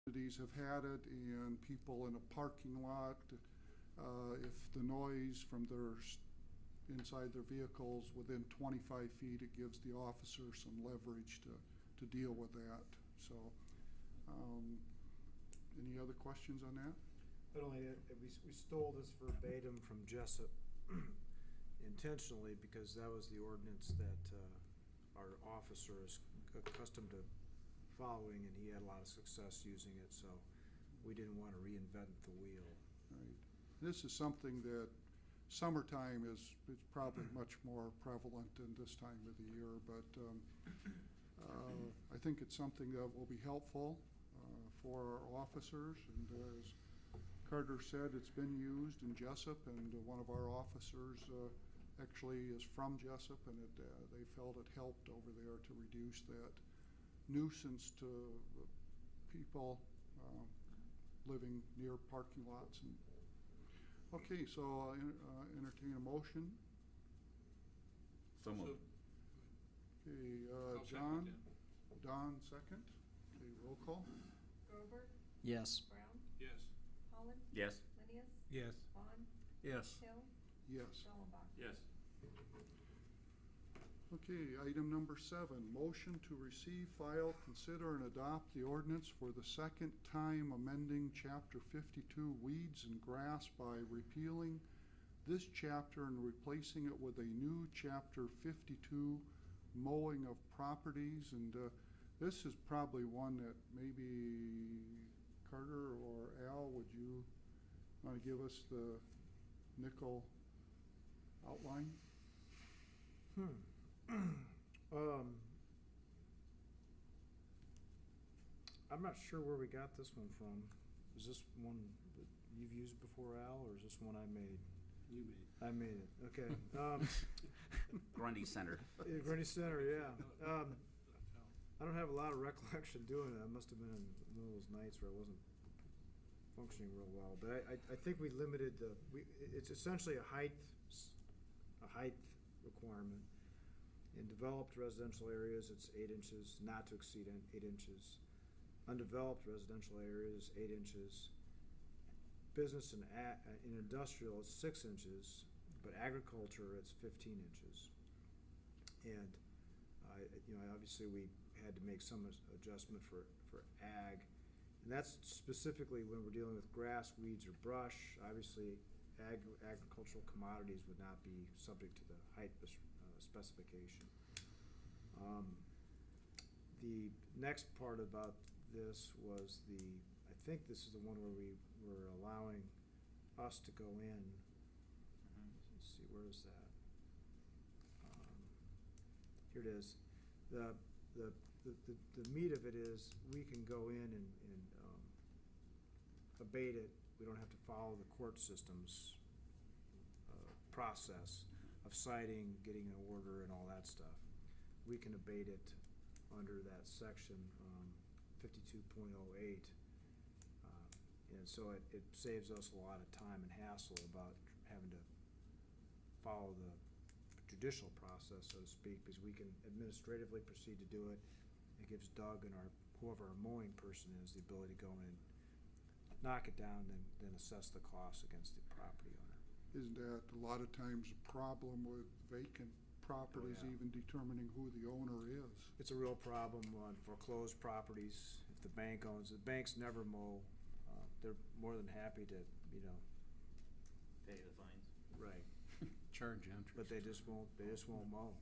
communities have had it, and people in a parking lot, if the noise from inside their vehicles within 25 feet, it gives the officer some leverage to deal with that. So, any other questions on that? But only we stole this verbatim from Jessup intentionally because that was the ordinance that our officer is accustomed to following, and he had a lot of success using it, so we didn't want to reinvent the wheel. Right. This is something that summertime is probably much more prevalent than this time of the year, but I think it's something that will be helpful for our officers. And as Carter said, it's been used in Jessup, and one of our officers actually is from Jessup, and they felt it helped over there to reduce that nuisance to people living near parking lots. And okay, so I'll entertain a motion. So moved. Okay, John, Don second. Okay, roll call. Grover, Yes. Brown, Yes. Holland, Yes. Linneus, Yes. Vaughn, Yes. Hill, Yes. Dallenbach. Yes. Okay, item number 7, motion to receive, file, consider, and adopt the ordinance for the second time amending Chapter 52 Weeds and Grass by repealing this chapter and replacing it with a new Chapter 52 Mowing of Properties. And this is probably one that maybe Carter or Al, would you want to give us the nickel outline? I'm not sure where we got this one from. Is this one that you've used before, Al, or is this one I made? You made. I made it. Okay. Grundy Center. Grundy Center, yeah. I don't have a lot of recollection doing it. I must have been in one of those nights where I wasn't functioning real well. But I think we limited it's essentially a height requirement. In developed residential areas, it's 8 inches, not to exceed 8 inches. Undeveloped residential areas, 8 inches. Business and in industrial, it's 6 inches, but agriculture, it's 15 inches. And obviously we had to make some adjustment for ag, and that's specifically when we're dealing with grass, weeds, or brush. Obviously, agricultural commodities would not be subject to the height specification. The next part about this was I think this is the one where we were allowing us to go in. Let's see, where is that? Here it is. The meat of it is we can go in and abate it. We don't have to follow the court system's process of citing, getting an order, and all that stuff. We can abate it under that section 52.08, and so it saves us a lot of time and hassle about having to follow the judicial process, so to speak, because we can administratively proceed to do it. It gives Doug and whoever our mowing person is the ability to go in and knock it down, then assess the costs against the property owner. Isn't that a lot of times a problem with vacant properties, Oh, yeah. even determining who the owner is? It's a real problem on foreclosed properties. If the bank owns it, banks never mow. They're more than happy to, Pay the fines. right. Charge entry. But they just won't mow,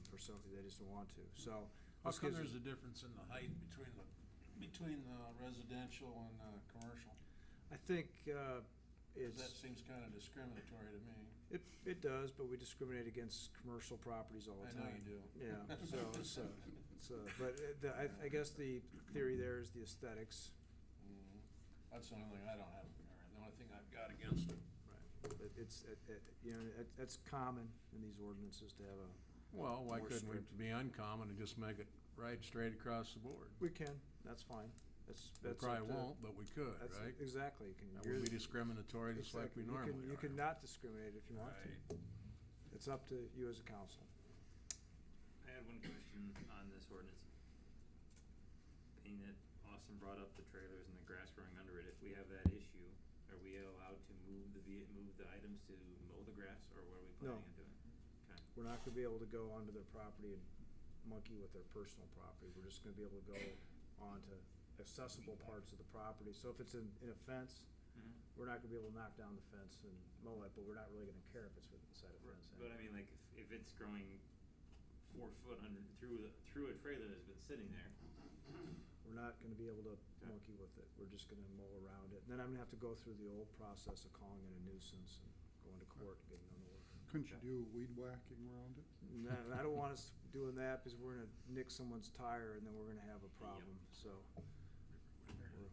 for something they just don't want to. So How this come gives there's us- a difference in the height between the residential and commercial? I think 'Cause it's that seems kind of discriminatory to me. it does, but we discriminate against commercial properties all the I know time. you do. Yeah, so I guess the theory there is the aesthetics. Mhm. That's the only thing I don't have. The only thing I've got against it. Right. But that's common in these ordinances to have a. Well, why more couldn't strict- it be uncommon and just make it right straight across the board? We can. That's fine. That's We up probably to- won't, but we could, That's right? exactly. You can. That you're- would be discriminatory just like we exactly. normally You are. can not discriminate if you want to. Right. It's up to you as a council. I had one question on this ordinance. Being that Austin brought up the trailers and the grass growing under it. If we have that issue, are we allowed to move the items to mow the grass, or what are we planning No. on doing? Okay. We're not gonna be able to go onto their property and monkey with their personal property. We're just gonna be able to go onto accessible parts of the property. So if it's in a fence, Mhm. we're not gonna be able to knock down the fence and mow it, but we're not really gonna care if it's inside a fence. But I mean, like, if it's growing 4 foot through a trailer that's been sitting there, We're not gonna be able to Okay. monkey with it. We're just gonna mow around it. And then I'm gonna have to go through the old process of calling it a nuisance and going to court and getting on the work. Couldn't you do weed whacking around it? No, I don't want us doing that because we're gonna nick someone's tire and then we're gonna have a problem, so.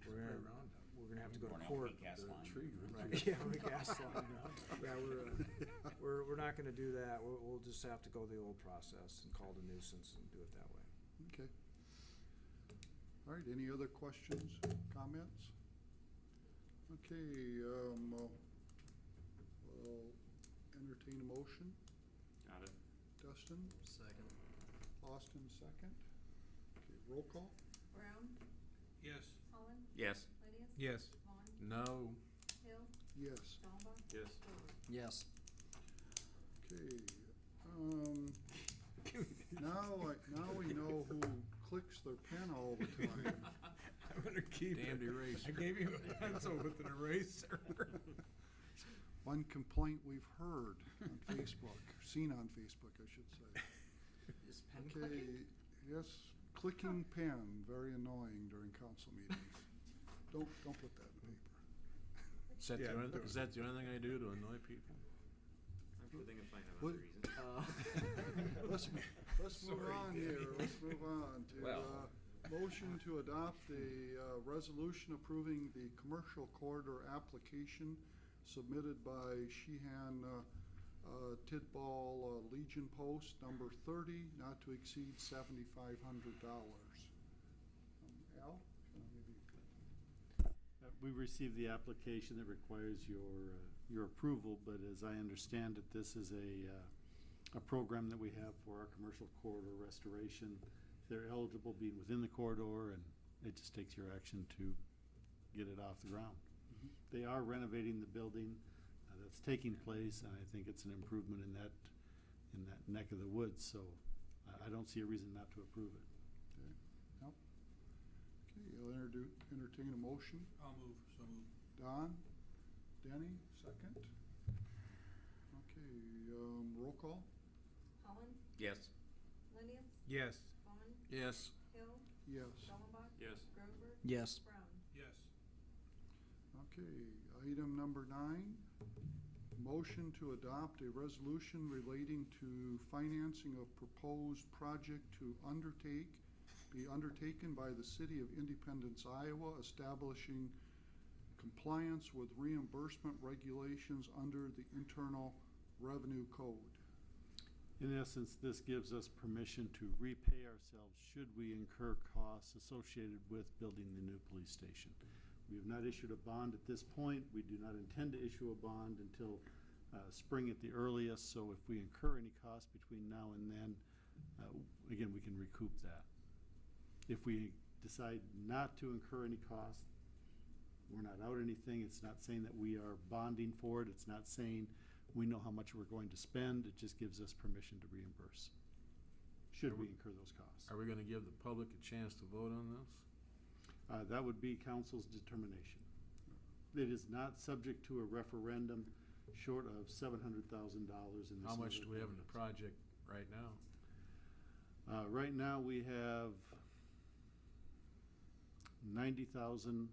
We're gonna have to go to Worn out court. gas line. Tree. Right, yeah, the gas line, yeah, we're not gonna do that. We'll just have to go the old process and call it a nuisance and do it that way. Okay. All right, any other questions, comments? Okay, we'll entertain a motion. got it. Dustin, Second. Austin, second. Okay, roll call? Brown, Yes. Holland, Yes. Lydias. Yes. Vaughn, No. Hill, Yes. Dahlbach. Yes. Stover. Yes. Okay, now we know who clicks their pen all the time. I'm gonna keep Damned eraser. I gave you a pencil with an eraser. One complaint we've heard on Facebook, seen on Facebook, I should say. Is pen Okay, yes, clicking pen, very annoying during council meetings. Don't put that in paper. Is that the only thing I do to annoy people? I'm sure they can find What- another reason. Let's move on here, let's move on to, Well. motion to adopt a, resolution approving the commercial corridor application submitted by Sheehan, Tidball Legion Post number 30, not to exceed $7,500. Al, maybe We received the application that requires your approval, but as I understand it, this is a program that we have for our commercial corridor restoration. They're eligible being within the corridor, and it just takes your action to get it off the ground. Mhm. They are renovating the building that's taking place, and I think it's an improvement in that neck of the woods, so I don't see a reason not to approve it. Okay, yep. Okay, I'll entertain a motion. I'll move, so move. Don, Denny, second. Okay, roll call? Holland, Yes. Lydias. Yes. Vaughn, Yes. Hill, Yes. Dahlbach. Yes. Grover. Yes. Brown. Yes. Okay, item number 9, motion to adopt a resolution relating to financing of proposed project to be undertaken by the city of Independence, Iowa, establishing compliance with reimbursement regulations under the Internal Revenue Code. In essence, this gives us permission to repay ourselves should we incur costs associated with building the new police station. We have not issued a bond at this point. We do not intend to issue a bond until spring at the earliest, so if we incur any costs between now and then, again, we can recoup that. If we decide not to incur any costs, we're not out anything. It's not saying that we are bonding for it. It's not saying we know how much we're going to spend. It just gives us permission to reimburse, should we incur those costs. Are we gonna give the public a chance to vote on this? That would be council's determination. It is not subject to a referendum short of $700,000 in this. How much do we have in the project right now? Right now, we have $90,000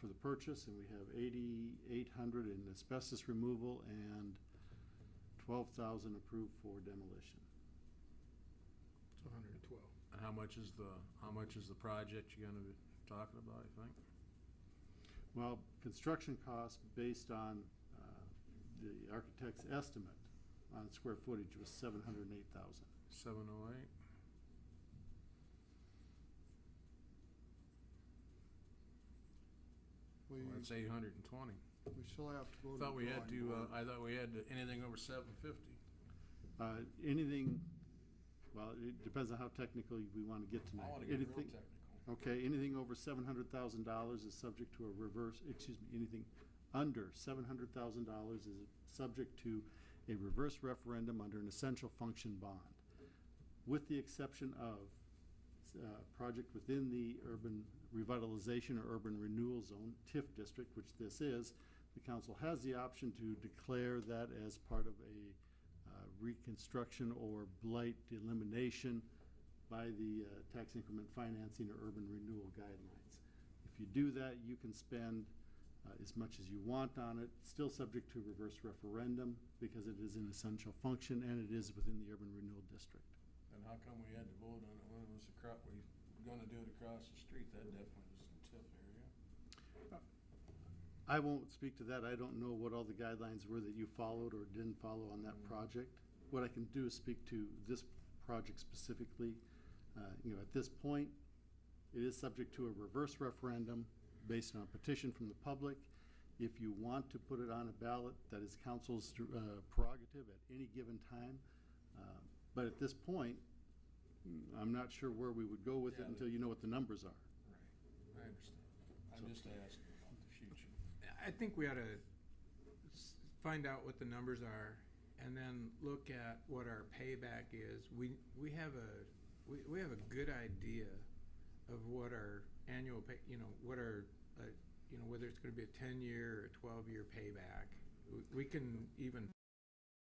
for the purchase, and we have $8,800 in asbestos removal and $12,000 approved for demolition. It's 112. And how much is the project you're gonna be talking about, you think? Well, construction costs based on the architect's estimate on square footage was $708,000. 708? Well, that's 820. We still have to go to the Thought we had drawing to, board. I thought we had to, anything over 750. Anything, well, it depends on how technical we want to get I tonight. wanna get real Anything- technical. Okay, anything over $700,000 is subject to a reverse, anything under $700,000 is subject to a reverse referendum under an essential function bond. With the exception of project within the urban revitalization or urban renewal zone, TIF district, which this is, the council has the option to declare that as part of a reconstruction or blight elimination by the tax increment financing or urban renewal guidelines. If you do that, you can spend as much as you want on it, still subject to reverse referendum because it is an essential function and it is within the urban renewal district. And how come we had to vote on it when it was we were gonna do it across the street? That definitely was in TIF area. I won't speak to that. I don't know what all the guidelines were that you followed or didn't follow on that project. What I can do is speak to this project specifically. At this point, it is subject to a reverse referendum based on a petition from the public. If you want to put it on a ballot, that is council's prerogative at any given time. But at this point, I'm not sure where we would go with it until you know what the numbers are. Right, I understand. I'm just asking about the future. I think we ought to find out what the numbers are and then look at what our payback is. We have a good idea of what our annual pay, what our, whether it's going to be a 10-year or a 12-year payback. We can even